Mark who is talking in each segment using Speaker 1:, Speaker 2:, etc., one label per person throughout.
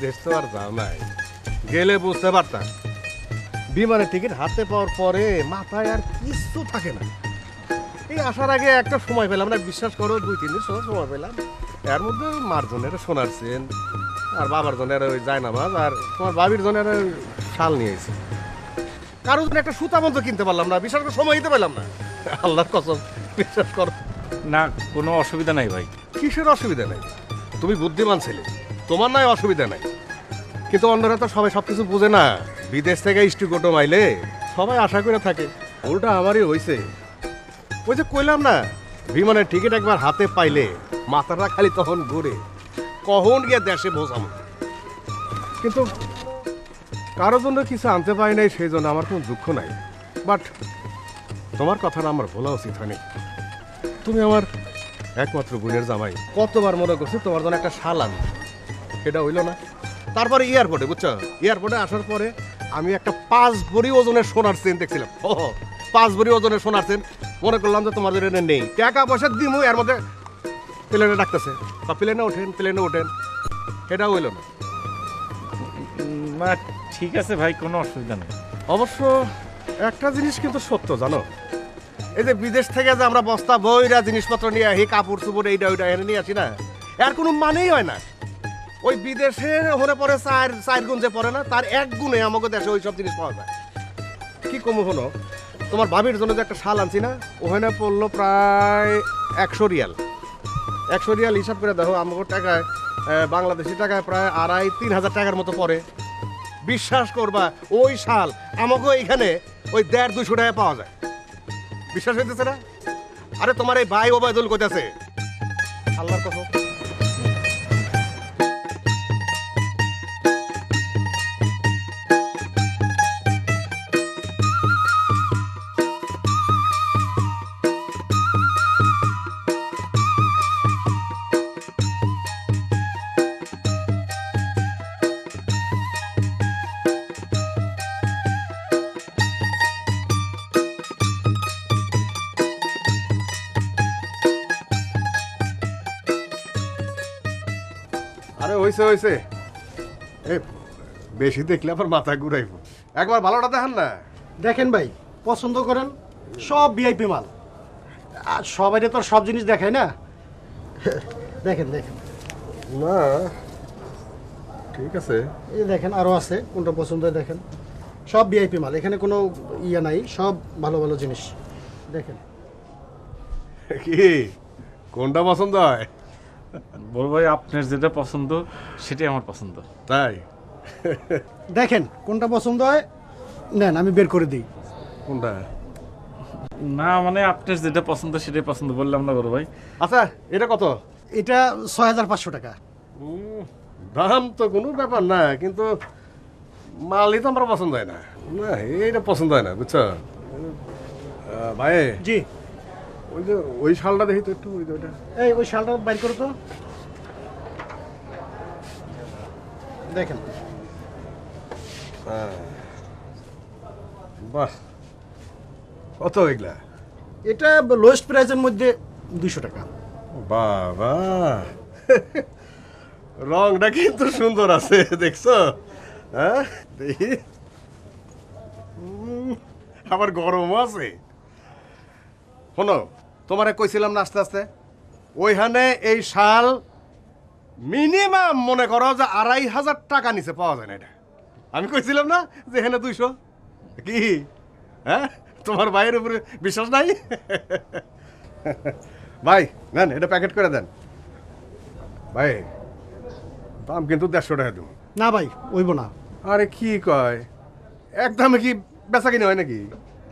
Speaker 1: বিদেশ তো আর যাও নাই, গেলে বুঝতে পারতাম। বিমানের টিকিট হাতে পাওয়ার পরে মাথায় আর কিছু থাকে না। এই আসার আগে একটা সময় পেলাম না, বিশ্বাস করো 2-3 দিন সময় পেলাম। এর মধ্যে মার জনের সোনার চেন, আর বাবার জনের ওই জায়নামাজ, আর তোমার বাবির জনের ওই শাল নিয়েছি। কারোর জন্য একটা সুতা বন্ধ কিনতে পারলাম না, বিশ্বাস করে সময় দিতে পারলাম না। আল্লাহর কসম, বিশ্বাস করো।
Speaker 2: না, কোনো অসুবিধা নাই ভাই।
Speaker 1: কিসের অসুবিধা নাই? তুমি বুদ্ধিমান ছেলে, তোমার নাই অসুবিধা নাই, কিন্তু অন্যরা তো সবাই সবকিছু বুঝে না। বিদেশ থেকে স্টিকোটো মাইলে সবাই আশা করে থাকে, উল্টা আমারই হয়েছে। ওই যে কইলাম না, বিমানের টিকিট একবার হাতে পাইলে মাথাটা খালি তখন ঘুরে, কখন গিয়ে দেশে বোঝাবো। কিন্তু কারোর জন্য কিছু আনতে পারি নাই, সেই জন্য আমার কোনো দুঃখ নাই। বাট তোমার কথাটা আমার ভোলা উচিত হয়নি। তুমি আমার একমাত্র বোনের জামাই, কতবার মনে করছি তোমার জন্য একটা শাল আনবো, সেটা হইল না। তারপরে এয়ারপোর্টে, বুঝছো, এয়ারপোর্টে আসার পরে আমি একটা 5 ভরি ওজনের সোনার চেন দেখছিলাম। 5 ভরি ওজনের সোনার চেন, মনে করলাম যে তোমার জন্য নেই, টাকা পয়সা দিমু, এর মধ্যে প্লেনে ডাকতেছে, বা প্লেনে ওঠেন, সেটা হইল না।
Speaker 2: না ঠিক আছে ভাই, কোনো অসুবিধা নেই।
Speaker 1: অবশ্য একটা জিনিস কিন্তু সত্য, জানো, এই যে বিদেশ থেকে যে আমরা বস্তা বইরা জিনিসপত্র নিয়ে আসি, কাপড় চুপড় এইটা ওইটা এনে নিয়ে আসি না, এর কোনো মানেই হয় না। ওই বিদেশে হলে পরে চার গুণ যে পড়ে না, তার 1 গুণে আমাকে দেশে ওই সব জিনিস পাওয়া যায়। কি কমু হলো, তোমার ভাবির জন্য যে একটা শাল আনছি না, ওখানে পড়লো প্রায় 100 রিয়াল। 100 রিয়াল হিসাব করে দেখো, আমাকে টাকায়, বাংলাদেশি টাকায় প্রায় 2,500-3,000 টাকার মতো পড়ে। বিশ্বাস করবা, ওই শাল আমাকে এখানে ওই 150-200 টাকায় পাওয়া যায়। বিশ্বাস হইতেছে না? আরে তোমার এই ভাই ওবায়দুল কইতাছে, আল্লাহর কথা। আরে হইছে এ, বেশি দেখলে আবার মাথা ঘুরাইব। একবার ভালোটা দেখান না।
Speaker 3: দেখেন ভাই, পছন্দ করেন, সব ভিআইপি মাল। আর সবাই তো আর সব জিনিস দেখায় না। দেখেন দেখেন,
Speaker 1: না ঠিক আছে,
Speaker 3: এই যে দেখেন, আরও আছে, কোনটা পছন্দ হয় দেখেন। সব ভিআইপি মাল, এখানে কোনো ইয়া নাই, সব ভালো ভালো জিনিস দেখেন।
Speaker 1: কি কোনটা পছন্দ হয়?
Speaker 2: বল ভাই, আপনার যেটা পছন্দ সেটাই আমার পছন্দ।
Speaker 1: তাই?
Speaker 3: দেখেন কোনটা পছন্দ হয়, নেন, আমি বের করে দিই।
Speaker 1: কোনটা?
Speaker 2: না মানে আপনার যেটা পছন্দ সেটাই পছন্দ বললাম না বড় ভাই।
Speaker 1: আচ্ছা, এটা কত?
Speaker 3: এটা 6,500 টাকা।
Speaker 1: দাম তো কোনো ব্যাপার না, কিন্তু মালই তো আমার পছন্দ হয় না। না, এইটা পছন্দ হয় না, বুঝছো ভাই।
Speaker 3: জি,
Speaker 1: ওই যে ওই শালটা দেখি তো একটু, ওই যে ওইটা।
Speaker 3: এই ওই শালটা বাইর করো তো, দেখেন।
Speaker 1: বাহ, কত এগুলা?
Speaker 3: এটা লোয়েস্ট প্রাইসের মধ্যে 200 টাকা।
Speaker 1: বাবা, রংটা কিন্তু সুন্দর আছে, দেখছো? হ্যাঁ, দেখি। আবার গরমও আছে। শোনো, তোমারে কইছিলাম না আস্তে আস্তে, ওইখানে এই শাল মিনিমাম মনে করো যে 2,500 টাকা নিচে পাওয়া যায় না। এটা আমি কইছিলাম না যে এখানে 200। কি হ্যাঁ, তোমার ভাইয়ের উপরে বিশ্বাস নাই? ভাই নেন, এটা প্যাকেট করে দেন। ভাই দাম কিন্তু 150 টাকা দেবো।
Speaker 3: না ভাই, ওইব না।
Speaker 1: আরে কি কয়, একদমে কি বেচা কিনে হয় নাকি?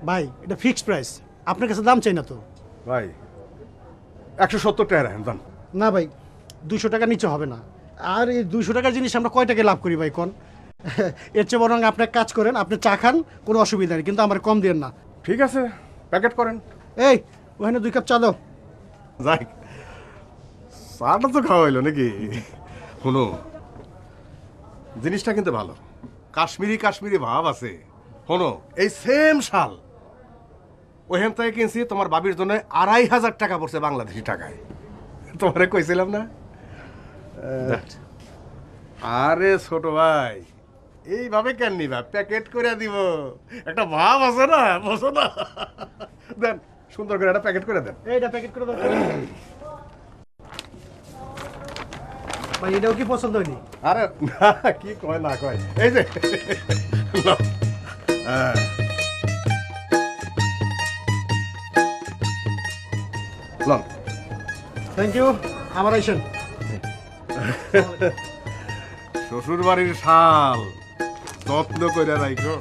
Speaker 3: ভাই এটা ফিক্সড প্রাইস, আপনার কাছে দাম চাই না তো।
Speaker 1: ভাই 170 টাকা রাখেন দাম।
Speaker 3: না ভাই, 200 টাকা নিচে হবে না। আর এই 200 টাকার জিনিস আমরা কয় টাকা লাভ করি ভাই কোন? এর চেয়ে বরং আপনি এক কাজ করেন, আপনি চা খান, কোনো অসুবিধা নেই, কিন্তু আমার কম দিয়েন না।
Speaker 1: ঠিক আছে, প্যাকেট করেন।
Speaker 3: এই ওখানে 2 কাপ চা দাও।
Speaker 1: যাই, চাটা তো খাওয়া হইলো নাকি? শুনো, জিনিসটা কিন্তু ভালো, কাশ্মীরি কাশ্মীরি ভাব আছে। শোনো, এই সেম শাল ওইখান থেকে কিনছি, তোমার বাবির জন্য 2,500 টাকা পড়ছে বাংলাদেশি টাকায়। তোমারে কইছিলাম না? আরে ছোট ভাই, এইভাবে কেন নিবা? প্যাকেট করে দিব, একটা ভাব আছে না, বসো না। দেন, সুন্দর করে একটা প্যাকেট করে দেন।
Speaker 3: এইটা প্যাকেট করে দাও ভাই। এটাও কি পছন্দ হয়নি?
Speaker 1: আরে না, কি কয় না কয়, এই যে নাও। হ্যাঁ। লন।
Speaker 3: Thank you. আবার আইসেন।
Speaker 1: শ্বশুর বাড়ির শাল যত্ন করে রাখো।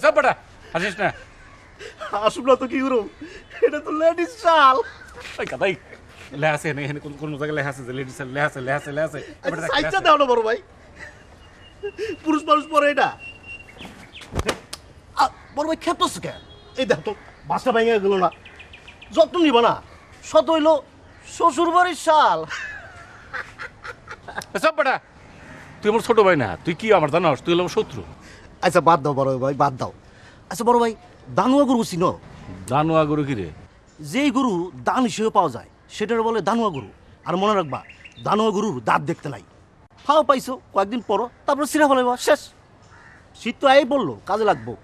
Speaker 2: সব বেটা আসিস না।
Speaker 3: আসুন না তো কি করুম, এটা তো লেডিস শাল।
Speaker 2: ওই কাদাই লেখা আছে এখানে কোন জায়গায় লেখা আছে যে লেডিস লেখা আছে
Speaker 3: সাইজটা দাও না বড় ভাই, পুরুষ মানুষ পরে এটা। বড় ভাই খেপস কেন? এই দেখ তো বাসটা ভেঙে গেল না, যত্ন নিবা না। শত হইলো শ্বশুর বাড়ির শাল।
Speaker 2: সব বেটা তুই আমার ছোট ভাই না, তুই কি আমার জানাস? তুই হলো আমার শত্রু।
Speaker 3: আচ্ছা বাদ দাও বড় ভাই, বাদ দাও। আচ্ছা বড় ভাই, দানুয়া গরু চিনো?
Speaker 2: দানুয়া গরু কি রে?
Speaker 3: যেই গরু দান হিসেবে পাওয়া যায় সেটার বলে দানুয়া গরু। আর মনে রাখবা, দানুয়া গরুর দাঁত দেখতে নাই। ফাও পাইছো কয়েকদিন পরো, তারপর সিরা ফেলাইবা, শেষ। শীত তো এই বললো, কাজে লাগবো।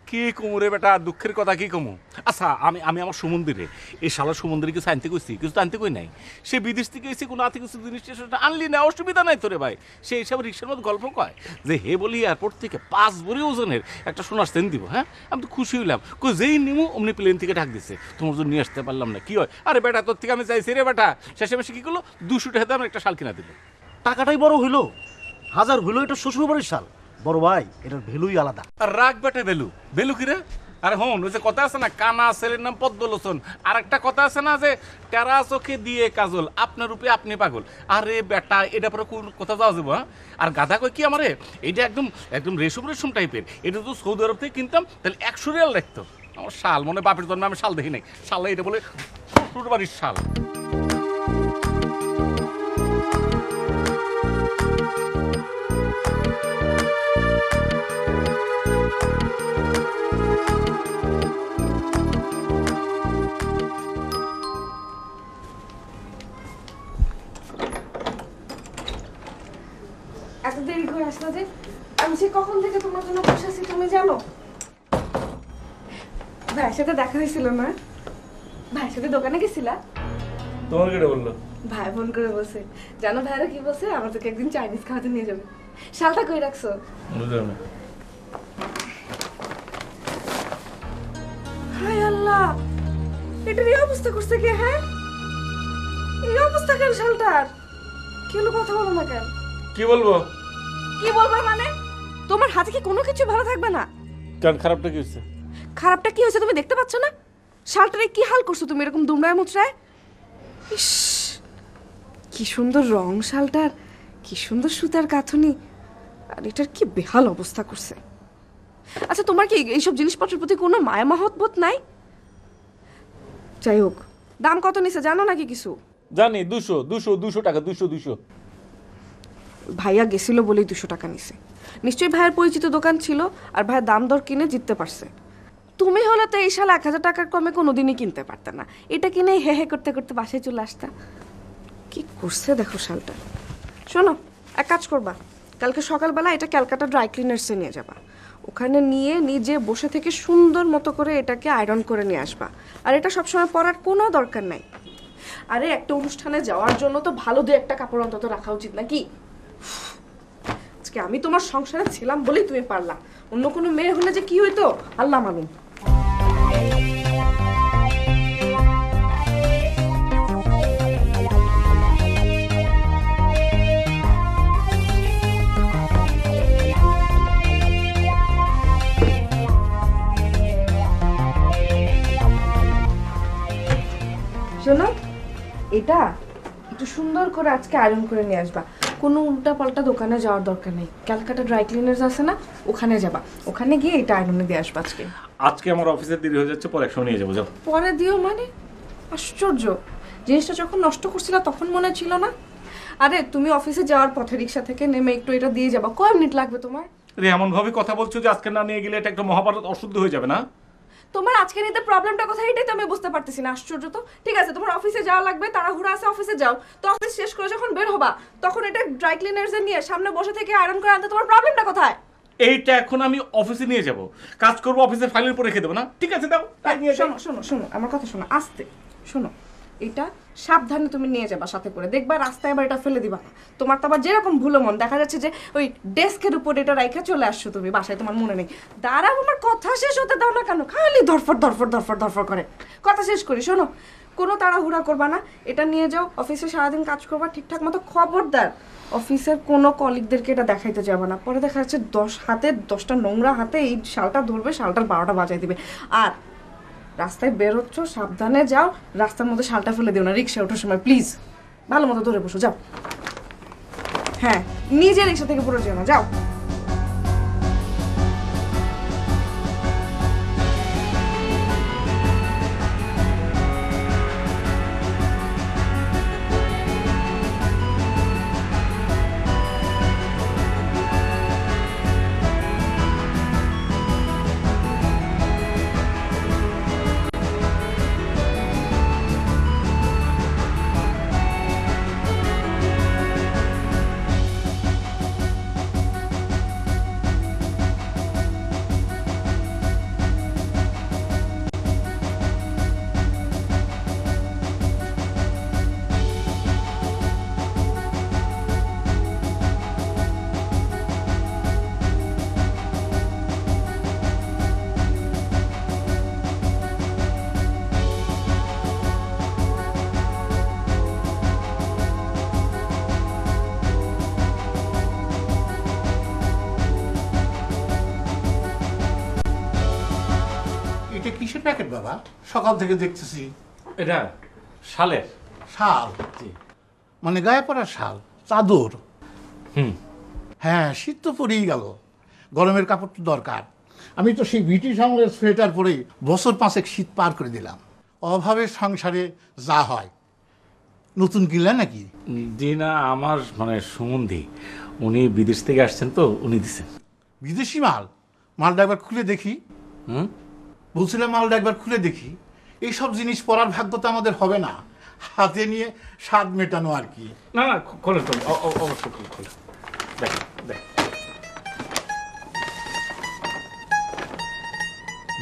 Speaker 2: কি কমু রে বেটা, দুঃখের কথা কি কমু? আচ্ছা আমি আমার সুমন্দিরে, এই শালা সুমন্দিরে কিছু আনতে কইছি, কিছু তো আনতে কই নাই। সে বিদেশ থেকে এসে কোনো আতে কিছু জিনিস আনলি না, অসুবিধা নাই তোরে ভাই। সে হিসাব রিক্সার মধ্যে গল্প কয় যে হে বলি এয়ারপোর্ট থেকে 5 ভরি ওজনের একটা সোনার চেন দিব। হ্যাঁ, আমি তো খুশি হইলাম। কই যেই নিমু অমনি প্লেন থেকে ঢাক দিছে, তোমার জন্য নিয়ে আসতে পারলাম না। কি হয়? আরে বেটা তোর থেকে আমি চাইছি রে বেটা। শেষে মেশে কি করলো, 200 টাকা দিয়ে আমার একটা শাল কিনা দিল।
Speaker 3: টাকাটাই বড় হইলো, হাজার হইলো এটা শ্বশুর বাড়ির শাল। বড় ভাই, এটার ভ্যালুই আলাদা।
Speaker 2: আর রাগ বেটা বেলু কি রে? আরে হন, ওই যে কথা আছে না, কানা ছেলের নাম পদ্মলোচন। আর একটা কথা আছে না যে টেরা চোখে দিয়ে কাজল, আপনার রূপে আপনি পাগল। আরে বেটা, এটা পরে কোন কথা যাওয়া যাবো? হ্যাঁ, আর গাধা কই কি আমারে, এইটা একদম একদম রেশম টাইপের। এটা তো সৌদি আরব থেকে কিনতাম, তাহলে 100 রিয়াল রাখতো। আমার শাল মনে বাপের জন্য আমি শাল দেখি নাই। শাল এটা বলে শ্বশুর বাড়ির শাল।
Speaker 4: এত দেরি করে আসলা যে? আমি সে কখন থেকে তোমার জন্য বসে আছি তুমি জানো? ভাইয়ের সাথে দেখা হয়েছিল না? ভাইয়ের সাথে দোকানে গেছিলা?
Speaker 2: তোমার কেটে বললো?
Speaker 4: ভাই ফোন করে বলছে, জানো ভাইরা কি বলছে? আমাদেরকে একদিন চাইনিজ খাওয়াতে নিয়ে যাবে। শালটা কই রাখছো?
Speaker 2: বুঝলাম না।
Speaker 4: হায় আল্লাহ, এটার এই অবস্থা করছে কে? হ্যাঁ, এই অবস্থা কেন শালটার? কি হলো, কথা বলো না কেন?
Speaker 2: কি বলবো?
Speaker 4: কি বলবা মানে? তোমার হাতে কি কোনো কিছু ভালো থাকবে না?
Speaker 2: কেন, খারাপটা কি হচ্ছে?
Speaker 4: খারাপটা কি হয়েছে তুমি দেখতে পাচ্ছ না? শালটারে কি হাল করছো তুমি এরকম দুমড়ায় মুচড়ায়? ইস, কি সুন্দর রং শালটার, কি সুন্দর সুতার গাঁথনি, আর এটার কি বেহাল অবস্থা করছে। আচ্ছা, তোমার কি এইসব জিনিসপত্রের প্রতি কোনো মায়া মহৎ বোধ নাই? যাই হোক, দাম কত নিছে জানো নাকি কিছু?
Speaker 2: জানি, 200 টাকা, 200।
Speaker 4: ভাইয়া গেছিল বলেই 200 টাকা নিছে। নিশ্চয়ই ভাইয়ের পরিচিত দোকান ছিল, আর ভাইয়া দাম দর কিনে জিততে পারছে। তুমি হলে তো এই শাল 1000 টাকার কমে কোনোদিনই কিনতে পারতে না। এটা কিনে হে হে করতে করতে বাসায় চলে আসতা। কি করছে দেখো শালটা। শোনো, এক কাজ করবা, কালকে সকালবেলা এটা ক্যালকাটা ড্রাই ক্লিনার্সে নিয়ে যাবা। ওখানে নিয়ে নিজে বসে থেকে সুন্দর মতো করে এটাকে আয়রন করে নিয়ে আসবা। আর এটা সবসময় পরার কোনো দরকার নাই। আরে একটা অনুষ্ঠানে যাওয়ার জন্য তো ভালো দু একটা কাপড় অন্তত রাখা উচিত নাকি? আজকে আমি তোমার সংসারে ছিলাম বলেই তুমি পারলা, অন্য কোনো মেয়ে হলে যে কি হইতো আল্লাহ মালুম। শোনো, এটা একটু সুন্দর করে আজকে আয়রন করে নিয়ে আসবা। কোনো উল্টা পাল্টা দোকানে যাওয়ার দরকার নেই। ক্যালকাটা ড্রাই ক্লিনার্স আছে না, ওখানে যাবা, ওখানে গিয়ে এটা আয়রনে দিয়ে আসবা আজকে।
Speaker 2: আজকে আমার অফিসের দেরি হয়ে যাচ্ছে, পরে একসঙ্গে নিয়ে যাবো। যাও।
Speaker 4: পরে দিও মানে? আশ্চর্য, জিনিসটা যখন নষ্ট করছিলা তখন মনে ছিল না? আরে তুমি অফিসে যাওয়ার পথে রিক্সা থেকে নেমে একটু এটা দিয়ে যাবা, কয় মিনিট লাগবে তোমার?
Speaker 2: আরে এমন ভাবে কথা বলছো যে আজকে না নিয়ে গেলে এটা একটা মহাভারত অশুদ্ধ হয়ে যাবে না?
Speaker 4: তোমার আজকে নিতে প্রবলেমটা কোথায় এটাই তো আমি বুঝতে পারতেছি না। আশ্চর্য তো। ঠিক আছে, তোমার অফিসে যাওয়া লাগবে, তাড়াহুড়া আছে, অফিসে যাও। তো অফিস শেষ করে যখন বের হবা তখন এটা ড্রাই ক্লিনার্স এ নিয়ে সামনে বসে থেকে আয়রন করে আনতে তোমার প্রবলেমটা কোথায়?
Speaker 2: এইটা এখন আমি অফিসে নিয়ে যাব, কাজ করবো, অফিসের ফাইলের পরে রেখে দেবো না? ঠিক আছে, দাও, তাই নিয়ে যাও।
Speaker 4: শোনো শোনো শোনো, আমার কথা শোনো, আস্তে শোনো। এটা সাবধানে তুমি নিয়ে যাবা সাথে করে, দেখবা রাস্তায় আবার এটা ফেলে দিবা না। তোমার তো আবার যেরকম ভুলো মন, দেখা যাচ্ছে যে ওই ডেস্কের উপর এটা রাইখা চলে আসছো তুমি বাসায়, তোমার মনে নেই। দাঁড়াও, আমার কথা শেষ হতে দাও না কেন? খালি ধরফর ধরফর ধরফর ধরফর করে। কথা শেষ করি, শোনো, কোনো তাড়াহুড়া করবা না, এটা নিয়ে যাও, অফিসে সারাদিন কাজ করবা ঠিকঠাক মতো। খবরদার অফিসের কোনো কলিগদেরকে এটা দেখাইতে যাবে না, পরে দেখা যাচ্ছে 10টা নোংরা হাতে এই শালটা ধরবে, শালটার 12টা বাজাই দিবে। আর রাস্তায় বের হচ্ছ সাবধানে যাও, রাস্তার মধ্যে শালটা ফেলে দিও না রিক্সা ওঠার সময়, প্লিজ। ভালো মতো ধরে বসো, যাও। হ্যাঁ, নিজে রিক্সা থেকে পড়ে যেও না, যাও।
Speaker 5: এটা কিসের প্যাকেট বাবা? সকাল থেকে দেখতেছি।
Speaker 2: এটা শালের।
Speaker 5: শাল? মানে গায়ে পড়া শাল, চাদর?
Speaker 2: হুম।
Speaker 5: হ্যাঁ, শীত তো পড়েই গেল, গরমের কাপড় তো দরকার। আমি তো সেই ব্রিটিশ আমলের সোয়েটার পরেই বছর 5 শীত পার করে দিলাম। অভাবের সংসারে যা হয়। নতুন কিনলে নাকি?
Speaker 2: জি না, আমার মানে সুমন্ধি, উনি বিদেশ থেকে আসছেন তো, উনি দিচ্ছেন।
Speaker 5: বিদেশি মাল? মালটা একবার খুলে দেখি।
Speaker 2: হুম।
Speaker 5: বলছিলাম মালটা একবার খুলে দেখি। এইসব জিনিস পরার ভাগ্য তো আমাদের হবে না, হাতে নিয়ে স্বাদ মেটানো আর কি।
Speaker 2: না না, খোলেন খোলেন, অবশ্যই খোলেন। দেখ দেখ,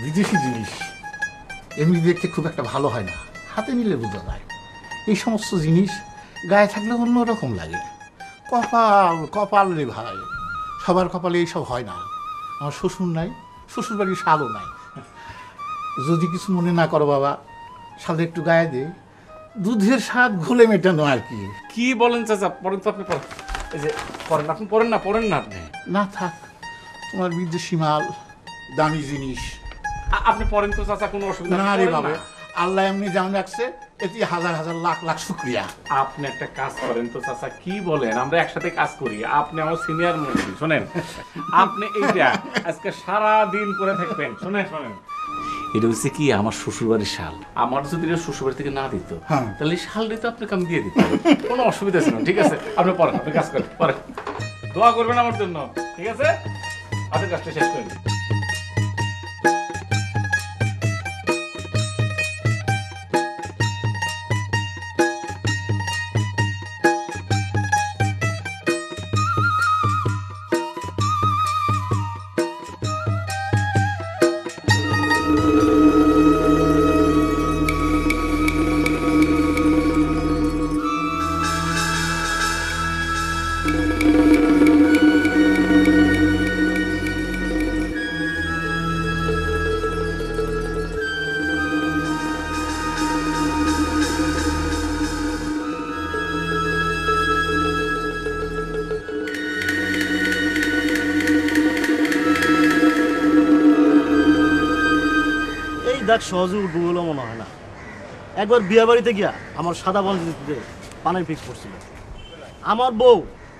Speaker 5: বিদেশি জিনিস এমনি দেখতে খুব একটা ভালো হয় না, হাতে নিলে বোঝা যায়। এই সমস্ত জিনিস গায়ে থাকলে অন্যরকম লাগে। কপাল কপাল রে ভাই, সবার কপালে এইসব হয় না। আমার শ্বশুর নাই, শ্বশুর বাড়ির শালও নাই। যদি কিছু মনে না করো বাবা, শালে একটু গায়ে দে, দুধের স্বাদ ঘোলে মেটানো আর কি।
Speaker 2: কি বলেন চাচা? পড়েন তো আপনি, পড়েন। এই যে পড়েন, আপনি পড়েন না, পড়েন না আপনি।
Speaker 5: না থাক, তোমার বিদেশি মাল, দামি জিনিস।
Speaker 2: আপনি পড়েন তো চাচা, কোনো অসুবিধা
Speaker 5: না
Speaker 2: নেই,
Speaker 5: রে
Speaker 2: পড়েন
Speaker 5: বাবা,
Speaker 2: না।
Speaker 5: আল্লাহ এমনি জান রাখছে, এতে হাজার হাজার লাখ লাখ শুক্রিয়া।
Speaker 2: আপনি একটা কাজ করেন তো চাচা, কি বলেন, আমরা একসাথে কাজ করি, আপনি আমার সিনিয়র মন্ত্রী। শোনেন, আপনি এইটা আজকে সারা দিন করে থাকবেন। শোনেন শোনেন, এটা হচ্ছে কি, আমার শ্বশুরবাড়ির শাল। আমার যদি শ্বশুরবাড়ি থেকে না দিত,
Speaker 5: হ্যাঁ,
Speaker 2: তাহলে এই শাল দিতে আপনাকে আমি দিয়ে দিতাম, কোনো অসুবিধা ছিল না। ঠিক আছে, আপনি পড়েন, আপনি কাজ করেন, পরে দোয়া করবেন আমার জন্য। ঠিক আছে, আপনি কাজটা শেষ করেন।
Speaker 3: দাগ সহজে উঠবো বলে মনে হয় না। একবার বিয়ে বাড়িতে গিয়া আমার সাদা বঞ্চিতে পানের পিক পড়ছিল, আমার বউ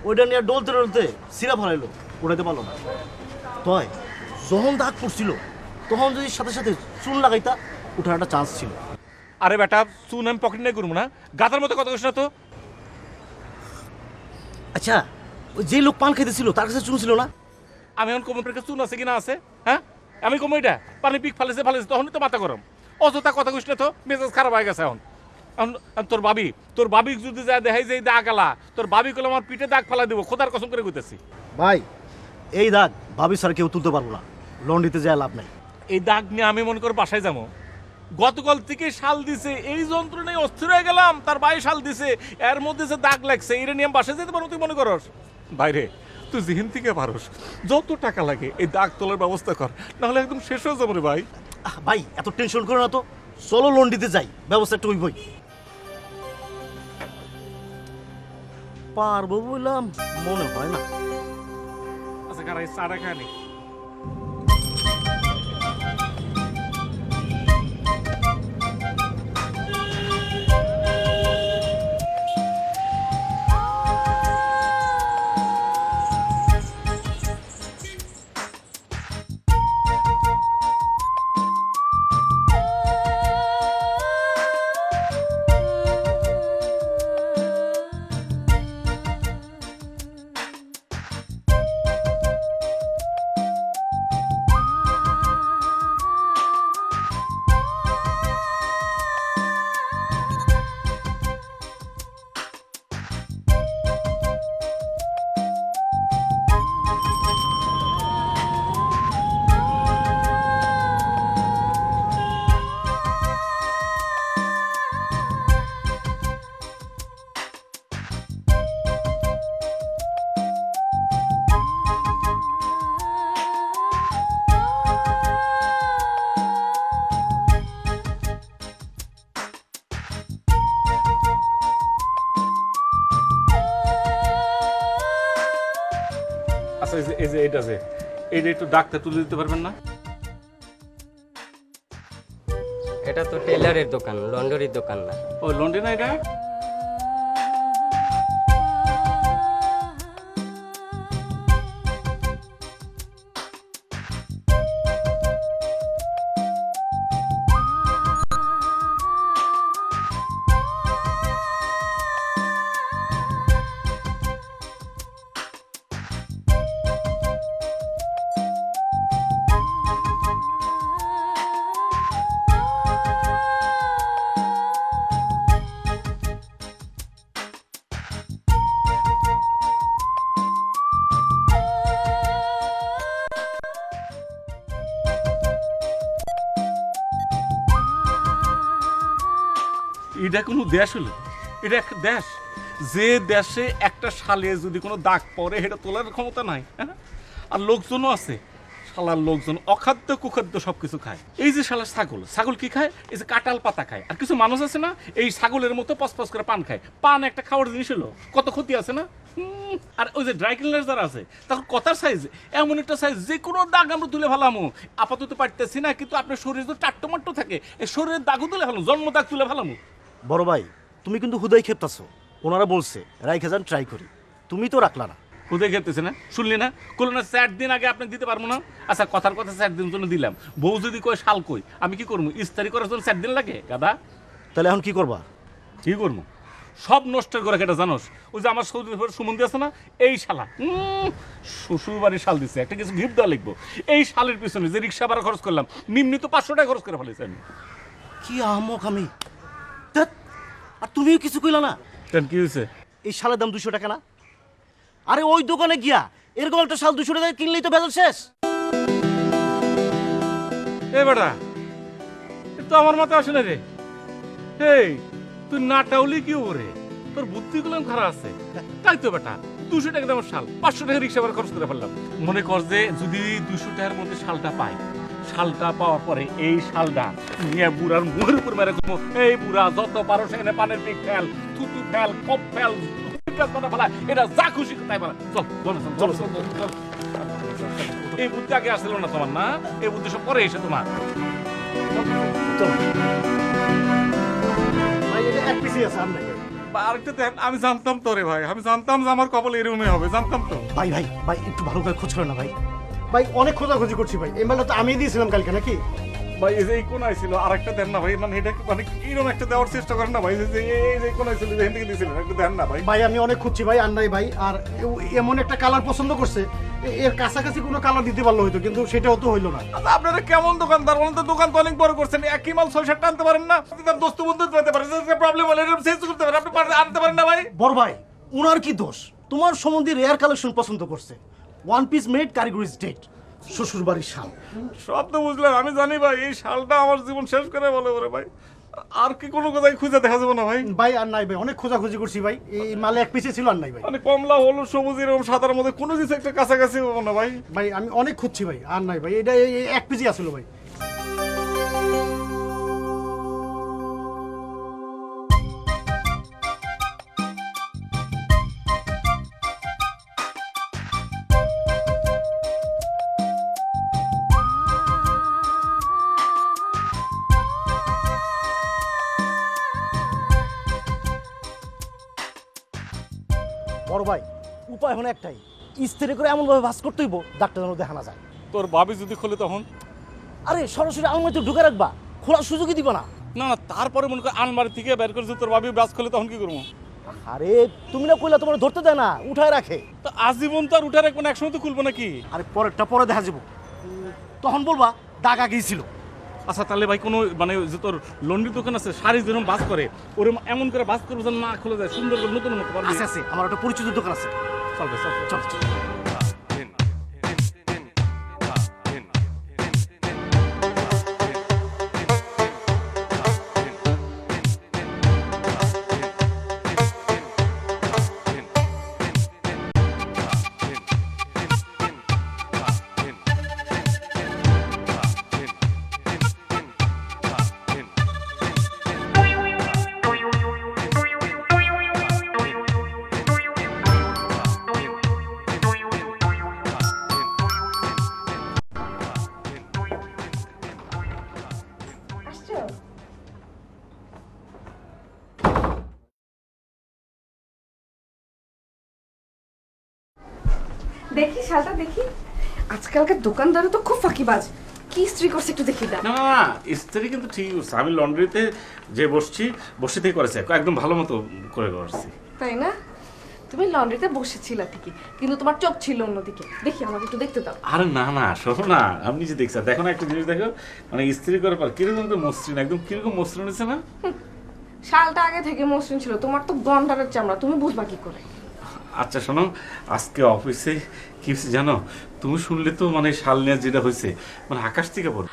Speaker 3: ওইটা নিয়ে ডলতে ডলতে সিরা ফলাইলো, উড়াইতে পারলো না। তয় যখন দাগ পড়ছিল তখন যদি সাথে সাথে চুন লাগাইতা উঠার একটা চান্স ছিল।
Speaker 2: আরে বেটা চুন আমি পকেট নিয়ে করবো না, গাতার মতো কথা কইস না তো।
Speaker 3: আচ্ছা ওই যে লোক পান খাইতেছিল তার কাছে চুন ছিল না?
Speaker 2: আমি এখন কোমর পেটে চুন আছে কিনা আছে, হ্যাঁ? আমি কম এটা পানি পিক ফালেছে তখনই তো মাথা গরম। অযথা কথা কইস না তো, মেজাজ খারাপ হয়ে গেছে এখন। তোর ভাবি যদি যায় দেখাই যে এই দাগ আলা, তোর ভাবি কলে আমার পিঠে দাগ ফালা দিব, খোদার কসম করে কইতেছি।
Speaker 3: ভাই এই দাগ ভাবি স্যার কেউ তুলতে পারবো না, লন্ড্রিতে যায় লাভ নাই।
Speaker 2: এই দাগ নিয়ে আমি মনে করি বাসায় যাবো। গতকাল থেকে শাল দিছে, এই যন্ত্রণায় অস্থির হয়ে গেলাম। তার ভাই শাল দিছে, এর মধ্যে যে দাগ লাগছে, এটা নিয়ে আমি বাসায় যেতে পারো তুই মনে করস? বাইরে তুই জিহিন থেকে পারস, যত টাকা লাগে এই দাগ তোলার ব্যবস্থা কর, নাহলে একদম শেষ হয়ে যাবো রে ভাই।
Speaker 3: ভাই এত টেনশন করো না তো, চলো লন্ড্রিতে যাই, ব্যবস্থা একটু হইবই। পারবো বললাম মনে হয় না।
Speaker 2: আচ্ছা কারা এই চাটা খায়নি? আচ্ছা এই যে এটা যে এটা একটু ডাক্তার তুলে দিতে পারবেন না?
Speaker 6: এটা তো টেলারের দোকান, লন্ড্রির দোকান না।
Speaker 2: ও লন্ড্রি না এটা? এটা কোনো দেশ হলো? এটা একটা দেশ, যে দেশে একটা শালে যদি কোনো দাগ পড়ে এটা তোলার ক্ষমতা নাই, হ্যাঁ? আর লোকজনও আছে, শালার লোকজন অখাদ্য কুখাদ্য সবকিছু খায়। এই যে শালার ছাগল কি খায়? এই যে কাঁঠাল পাতা খায়। আর কিছু মানুষ আছে না এই ছাগলের মতো পসপস করে পান খায়। পান একটা খাওয়ার জিনিস হলো, কত ক্ষতি আছে না? আর ওই যে ড্রাই ক্লিনার যারা আছে তখন কথার সাইজ এমন একটা সাইজ যে কোনো দাগ আমরা তুলে ফেলামো। আপাতত পারতেছি না, কিন্তু আপনার শরীর যদি টাট্টমাট্টো থাকে এই শরীরের দাগও তুলে ফেলাম, জন্ম দাগ তুলে ফেলামো।
Speaker 3: বড় ভাই তুমি কিন্তু হুদাই খেপতাছো, ওনারা বলছে রাইখে যান ট্রাই করি, তুমি তো রাখলা না।
Speaker 2: হুদাই খেপতেছে না? শুনলি না? কোনো না 4 দিন আগে আপনাকে দিতে পারবো না। আচ্ছা কথার কথা 4 দিন জন্য দিলাম, বউ যদি কয় শাল কই, আমি কি করবো? ইস্তারি করার জন্য 4 দিন লাগে গাদা?
Speaker 3: তাহলে এখন কি করবা?
Speaker 2: কি করবো? সব নষ্টের করে কেটে জানোস? ওই যে আমার সৌদি সুমন্দি আছে না, এই শালা শ্বশুর বাড়ির শাল দিচ্ছে, একটা কিছু গিফট দেওয়া লিখবো। এই শালের পিছনে যে রিক্সা ভাড়া খরচ করলাম, নিম্নিত 500 টাকা খরচ করে ফেলেছি আমি।
Speaker 3: কি আহমক আমি! ধ্যাৎ, আর তুমিও কিছু কইলা না?
Speaker 2: কেন কি হয়েছে?
Speaker 3: এই শালের দাম 200 টাকা না? আরে ওই দোকানে গিয়া এরকম একটা শাল 200 টাকা কিনলেই তো বেজাল শেষ।
Speaker 2: এ বেটা, এ তো আমার মাথায় আসে না রে। এই তুই নাটাউলি কি ওরে, তোর বুদ্ধিগুলো খারাপ আছে। তাই তো বেটা 200 টাকা দামের শাল 500 টাকা রিক্সা ভাড়া খরচ করে ফেললাম। মনে কর যে যদি 200 টাকার মধ্যে শালটা পাই, শালটা পাওয়ার পরে এই শালটা নিয়ে বুড়ার মুখের উপর মেরে করবো, এই বুড়া যত পারো সেখানে পানের পিক ফেল, থুতু ফেল, কপ ফেল, এটা যা খুশি তাই বলা। চল চল চল চল। এই বুদ্ধি আগে আসছিল না তোমার, না? এই বুদ্ধি সব পরে এসে তোমার।
Speaker 3: চলো ভাই এটা এক পিসই আছে আর নাই ভাই।
Speaker 2: আরেকটা দেন, আমি জানতাম তো রে ভাই, আমি জানতাম যে আমার কপাল এরকমই হবে, জানতাম তো।
Speaker 3: ভাই ভাই ভাই একটু ভালো করে খোঁজ করো না ভাই। ভাই অনেক খোঁজাখুঁজি করছি ভাই, এই মালটা তো আমি দিয়েছিলাম কালকে নাকি?
Speaker 2: ভাই এই যে এই কোনায় ছিল, আরেকটা দেন না ভাই, মানে এটা মানে কিরকম একটা দেওয়ার চেষ্টা করেন না ভাই, এই যে কোনায় ছিল যেখান থেকে দিয়েছিলেন, একটু দেন না ভাই।
Speaker 3: ভাই আমি অনেক খুঁজছি ভাই, আর নাই ভাই। আর এমন একটা কালার পছন্দ করছে, এর কাছাকাছি কোনো কালার দিতে পারলো হয়তো, কিন্তু সেটাও তো হইলো না।
Speaker 2: আচ্ছা আপনারা কেমন দোকানদার বলেন তো? দোকান তো অনেক বড় করছেন, একই মাল 6-7টা আনতে পারেন না? তার দোস্ত বন্ধু পেতে পারেন, প্রবলেম হলে এটা চেঞ্জ করতে পারেন, আপনি আনতে পারেন না ভাই?
Speaker 3: বড় ভাই উনার কি দোষ? তোমার সম্বন্ধে রেয়ার কালেকশন পছন্দ করছে, ওয়ান পিস মেড কারিগরি স্টেট, শ্বশুর বাড়ির শাল।
Speaker 2: সব তো বুঝলাম, আমি জানি ভাই এই শালটা আমার জীবন শেষ করে বলে ওরে ভাই, আর কি কোনো কোথায় খুঁজে দেখা যাবে না ভাই?
Speaker 3: ভাই আর নাই ভাই, অনেক খোঁজাখুঁজি করছি ভাই, এই মালে এক পিসে ছিল আর নাই ভাই।
Speaker 2: মানে কমলা হলুদ সবুজ এরকম সাদার মধ্যে কোনো কিছু একটা কাছাকাছি হবো না ভাই?
Speaker 3: ভাই আমি অনেক খুঁজছি ভাই, আর নাই ভাই, এটা এই এক পিসই আসলো ভাই। বড় ভাই উপায় এখন একটাই, স্থির করে এমনভাবে ভাস করতে হইব ডাক্তার যেন দেখা না যায়।
Speaker 2: তোর ভাবি যদি খোলে তখন?
Speaker 3: আরে সরাসরি আলমারিতে ঢুকে রাখবা, খোলার সুযোগই দিব না।
Speaker 2: না না, তারপরে মনে কর আলমারি থেকে বের করে যদি তোর ভাবি ব্রাশ খোলে তখন কি করবো?
Speaker 3: আরে তুমি না কইলা তোমার ধরতে দেয় না, উঠায় রাখে।
Speaker 2: তো আজীবন তো আর উঠে রাখবো না, একসময় তো খুলবো নাকি?
Speaker 3: আরে পরেরটা পরে দেখা যাবো, তখন বলবা দাগা গিয়েছিল।
Speaker 2: আচ্ছা তাহলে ভাই কোনো মানে যে তোর লন্ড্রি দোকান আছে, শাড়ি যেরকম বাস করে ওরকম এমন করে বাস করবো যেন না খুলে যায়, সুন্দর করে নতুন মতো পারবি।
Speaker 3: আছে আছে, আমার একটা পরিচিত দোকান আছে।
Speaker 2: চল ভাই, চল চল চল।
Speaker 4: দেখি শালটা দেখি। আজকালকার দোকানদারও তো খুব ফাঁকিবাজ, কি ইস্ত্রি করছে একটু দেখি দাও।
Speaker 2: না না না, ইস্ত্রি কিন্তু ঠিক আছে, আমি লন্ড্রিতে যে বসে থেকে করেছে, একদম ভালো মতো করে করছি।
Speaker 4: তাই না? তুমি লন্ড্রিতে বসেছিলা ঠিকই, কিন্তু তোমার চোখ ছিল অন্যদিকে। দেখি আমাকে একটু দেখতে দাও।
Speaker 2: আরে না না, শোনো না, আমি নিজে দেখছি। দেখো না একটা জিনিস দেখো, মানে ইস্ত্রি করার পর কিরকম তো মসৃণ, একদম কিরকম মসৃণ হয়েছে না?
Speaker 4: শালটা আগে থেকে মসৃণ ছিল, তোমার তো গন্ডারের চামড়া, তুমি বুঝবা কি করে?
Speaker 2: আচ্ছা শোনো, আজকে অফিসে কি হয়েছে জানো? তুমি শুনলে তো মানে শাল নিয়ে যেটা হয়েছে, মানে আকাশ থেকে পড়ে।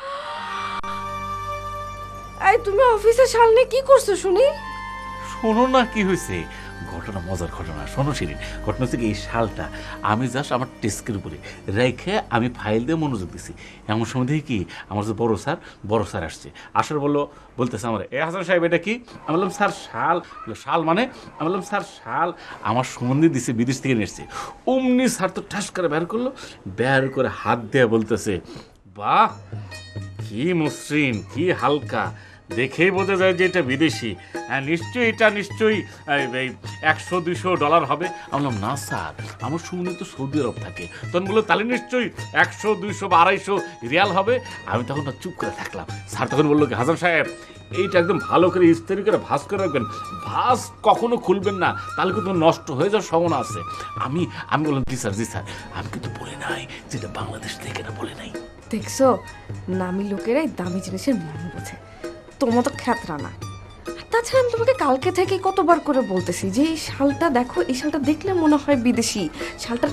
Speaker 4: এই তুমি অফিসে শাল নিয়ে কি করছো শুনি?
Speaker 2: শোনো না কি হয়েছে, ঘটনা মজার ঘটনা। শোনো শিরিন, ঘটনা হচ্ছে কি, এই শালটা আমি জাস্ট আমার ডেস্কের উপরে রেখে আমি ফাইল দিয়ে মনোযোগ দিছি। এমন সময় দেখি কি, আমার যে বড় স্যার আসছে, আসার বলতেছে আমার, এ হাসান সাহেব এটা কি? আমি বললাম স্যার শাল। শাল মানে? আমি বললাম স্যার শাল আমার সুমন্দি দিছে, বিদেশ থেকে নিয়ে এসছে। অমনি স্যার তো ঠাস করে বের করলো, বের করে হাত দিয়ে বলতেছে, বাহ কি মসৃণ, কি হালকা, দেখেই বোঝা যায় যে এটা বিদেশি। হ্যাঁ নিশ্চয়ই, এটা নিশ্চয়ই এই $100-200 হবে। আমি বললাম না স্যার, আমার সুমনি তো সৌদি আরব থাকে। তখন বললো তাহলে নিশ্চয়ই 100, 200 বা 250 রিয়াল হবে। আমি তখন না চুপ করে থাকলাম। স্যার তখন বললো কি, হাসান সাহেব এইটা একদম ভালো করে ইস্ত্রি করে ভাঁজ করে রাখবেন, ভাঁজ কখনো খুলবেন না, তাহলে কিন্তু নষ্ট হয়ে যাওয়ার সম্ভাবনা আছে। আমি বললাম জি স্যার, আমি কিন্তু বলে নাই যেটা বাংলাদেশ থেকে, না বলে নাই।
Speaker 4: দেখছো, নামি লোকেরাই দামি জিনিসের মান বোঝে, তোমার তো খ্যাতরা না। তাছাড়া আমি তোমাকে কালকে থেকে কতবার করে বলতেছি যে এই শালটা দেখো, এই শালটা দেখলে মনে হয় বিদেশি। শালটা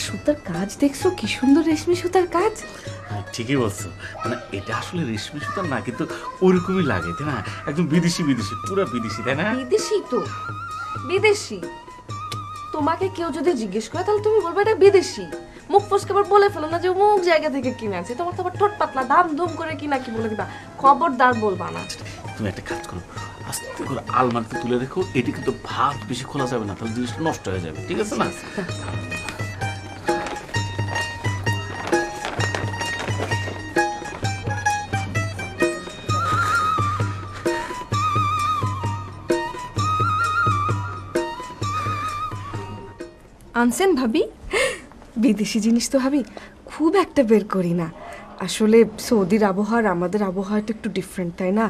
Speaker 4: সুতার কাজ দেখছো, কি সুন্দর রেশমি সুতার কাজ।
Speaker 2: হ্যাঁ ঠিকই বলছো, মানে এটা আসলে রেশমি সুতার না, কিন্তু ওরকমই লাগে তাই না? একদম বিদেশি পুরো বিদেশি, তাই না?
Speaker 4: বিদেশি তো বিদেশি। তোমাকে কেউ যদি জিজ্ঞেস করে তাহলে তুমি বলবে এটা বিদেশি। মুখ ফসকে আবার বলে ফেলো না যে অমুক জায়গা থেকে কিনে আনছে। তোমার তো আবার ঠোঁট পাতলা, দাম ধুম করে কিনা কি বলে দিবা, খবরদার বলবা না।
Speaker 2: তুমি একটা কাজ করো, আস্তে করে আলমারিতে তুলে রেখো, এটি কিন্তু ভাত বেশি খোলা যাবে না, তাহলে জিনিসটা নষ্ট হয়ে যাবে, ঠিক আছে না?
Speaker 7: আনছেন ভাবি?
Speaker 4: বিদেশি জিনিস তো ভাবি খুব একটা বের করি না। আসলে সৌদির আবহাওয়া আর আমাদের আবহাওয়াটা একটু ডিফারেন্ট, তাই না?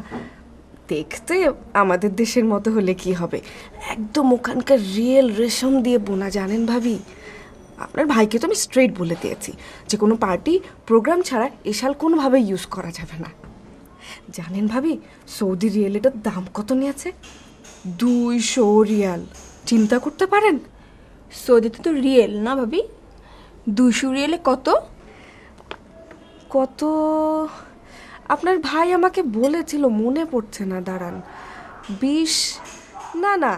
Speaker 4: দেখতে আমাদের দেশের মতো হলে কি হবে, একদম ওখানকার রিয়েল রেশম দিয়ে বোনা, জানেন ভাবি। আপনার ভাইকে তো আমি স্ট্রেট বলে দিয়েছি যে কোনো পার্টি প্রোগ্রাম ছাড়া এ শাল কোনোভাবে ইউজ করা যাবে না। জানেন ভাবি সৌদি রিয়েল এটার দাম কত নিয়েছে? 200 রিয়াল। চিন্তা করতে পারেন?
Speaker 7: সৌদিতে তো রিয়েল না ভাবি? 200 রিয়েলে কত?
Speaker 4: কত আপনার ভাই আমাকে বলেছিল, মনে পড়ছে না, দাঁড়ান। 20 না না,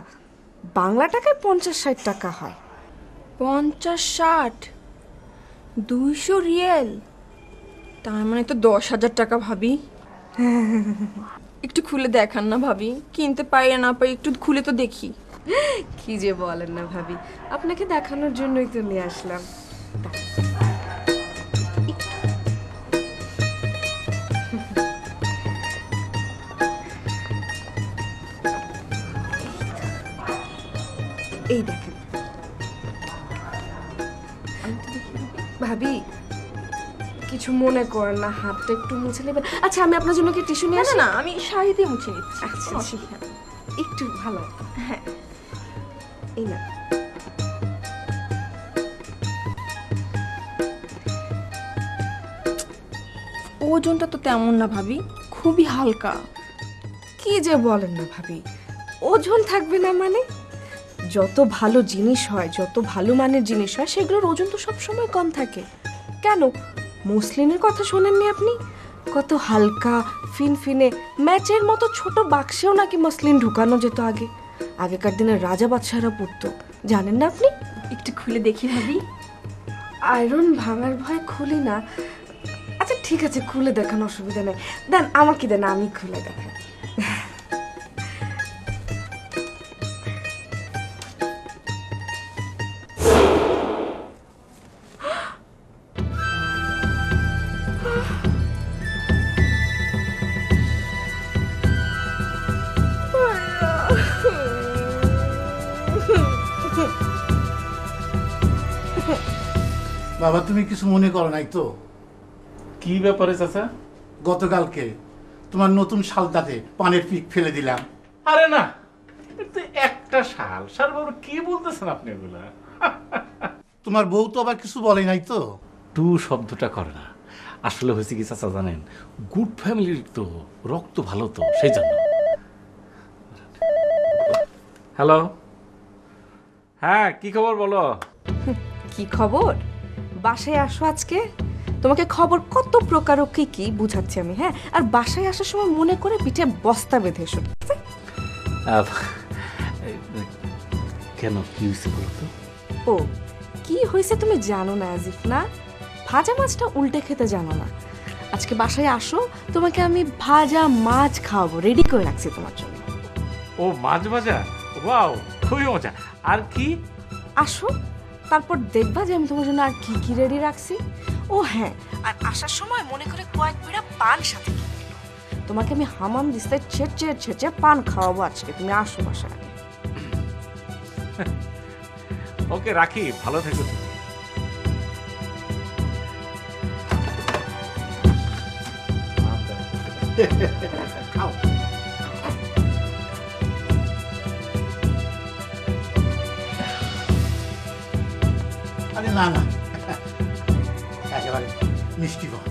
Speaker 4: বাংলা টাকায় 50-60 টাকা হয়।
Speaker 7: 50-60 200 রিয়েল, তার মানে তো 10,000 টাকা ভাবি। একটু খুলে দেখান না ভাবি, কিনতে পাই না পাই একটু খুলে তো দেখি।
Speaker 4: কি যে বলেন না ভাবি, আপনাকে দেখানোর জন্যই তো নিয়ে আসলাম। এই দেখেন ভাবি, কিছু মনে করেন না, হাতটা একটু মুছে নেবেন। আচ্ছা আমি আপনার জন্য কি টিস্যু নিয়ে
Speaker 7: না
Speaker 4: আসি?
Speaker 7: না, আমি শাড়ি দিয়ে মুছে নিচ্ছি।
Speaker 4: আচ্ছা,
Speaker 7: অসুবিধা নেই।
Speaker 4: একটু ভালো।
Speaker 7: হ্যাঁ,
Speaker 4: এই না,
Speaker 7: ওজনটা তো তেমন না ভাবি, খুবই হালকা।
Speaker 4: কি যে বলেন না ভাবি, ওজন থাকবে না মানে? যত ভালো জিনিস হয়, যত ভালো মানের জিনিস হয়, সেগুলোর ওজন তো সবসময় কম থাকে। কেন, মসলিনের কথা শোনেননি আপনি? কত হালকা ফিনফিনে, ম্যাচের মতো ছোট বাক্সেও নাকি মসলিন ঢুকানো যেত আগে। আগেকার দিনে রাজা বাদশাহরা পড়তো, জানেন না আপনি?
Speaker 7: একটু খুলে দেখি ভাবি।
Speaker 4: আয়রন ভাঙার ভয় খুলি না। আচ্ছা ঠিক আছে, খুলে দেখান, অসুবিধা নেই। দেন আমাকে দেন, আমি খুলে দেখাই।
Speaker 5: বাবা তুমি কিছু মনে করো নাই তো?
Speaker 2: কি ব্যাপারে চাচা?
Speaker 5: গতকালকে তোমার নতুন শালটাতে পানের পিক ফেলে দিলাম।
Speaker 2: আরে না, এটা একটা শাল শাল বাবু, কি বলতেছেন আপনি এগুলা?
Speaker 5: তোমার বউ তো আবার কিছু বলে নাই তো?
Speaker 2: টু শব্দটা করে না। আসলে হয়েছে কি চাচা জানেন, গুড ফ্যামিলির তো রক্ত ভালো, তো সেই জন্য। হ্যালো, হ্যাঁ কি খবর বলো?
Speaker 4: কি খবর? বাসায় আসো আজকে, তোমাকে খবর কত প্রকার ও কি কি বুঝাচ্ছি আমি। হ্যাঁ, আর বাসায় আসার সময় মনে করে পিঠে বস্তা বেঁধে এসো।
Speaker 2: কেন, কি হয়েছে বলো তো?
Speaker 4: ও, কি হয়েছে তুমি জানো না আজিফ না? ভাজা মাছটা উল্টে খেতে জানো না। আজকে বাসায় আসো, তোমাকে আমি ভাজা মাছ খাওয়াবো, রেডি করে রাখছি তোমার জন্য।
Speaker 2: ও মাছ ভাজা, ওয়াও খুবই মজা। আর কি?
Speaker 4: আসো, তারপর দেখবা যে আমি তোমার জন্য আর কি কি রেডি রাখছি। ও হ্যাঁ, আর আসার সময় মনে করে কয়েক বিড়া পান সাথে কিনে নিও। তোমাকে আমি হামাম দিস্তে ছেঁচে ছেঁচে পান খাওয়াবো আজকে, তুমি আসো বাসায়।
Speaker 2: ওকে রাখি, ভালো থেকো তুমি।
Speaker 5: খাও। আরে না না, একেবারে মিষ্টি পান।